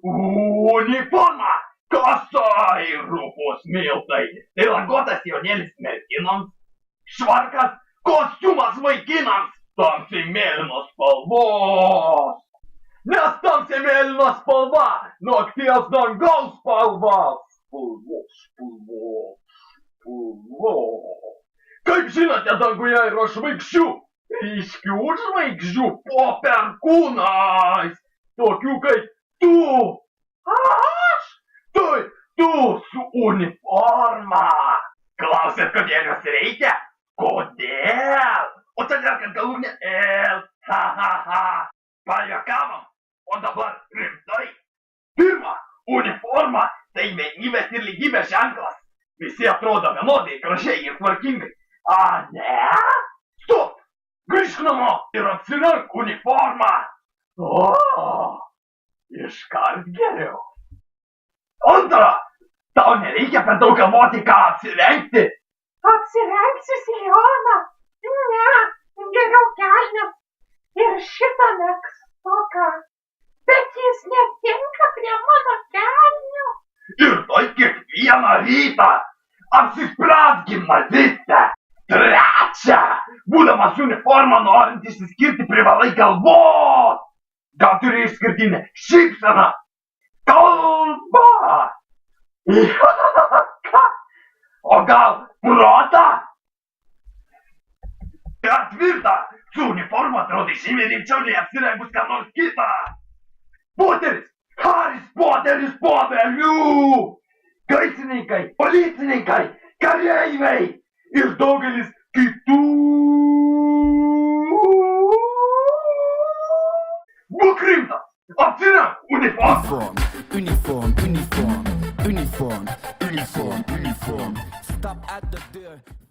Uniforma! Kasai, rupūs miltai! Tai lagotas jaunėlis merginoms, švarkas, kostiumas vaikinams, tamsiai mėlynos spalvos! Nes tamsiai mėlynos spalva, nakties dangaus spalvas! Spalvos. Kaip žinote, danguje yra žvaigždžių, ryškių žvaigždžių po perkūnais, tokių kaip tu. Aš? Tai tu su uniforma. Klausėt, kodėl jos reikia? Kodėl? O todėl, kad galūnė L. Ha, ha, ha. Pajuokavom, o dabar rimtai. Pirma, uniforma tai vienybės ir lygybės ženklas. Visi atrodo vienodai, gražiai ir tvarkingai. A, ne? Stop! Grįžk namo ir apsirenk uniformą. O, iškart geriau. Antra, tau nereikia per daug galvoti, ką apsirengti. Apsirengsiu sijoną. Ne, geriau kelnes. Ir šitą megztuką. Bet jis netinka prie mano kelnių. Ir tai kiekvieną rytą. Apsispręsk, gimnaziste. Trečia, būdamas uniformą norint išsiskirti privalai galvot. Gal turi išskirtinę šypseną? Kalba. O gal protą? Ketvirta, su uniforma atrodai žymiai rimčiau nei apsirengus ką nors kitą. Poteris, Haris Poteris po obelių. Gaisrininkai, policininkai, kareiviai ir daugelis kitų. Būk rimtas, apsirenk uniformą. Uniform. Stop at the door.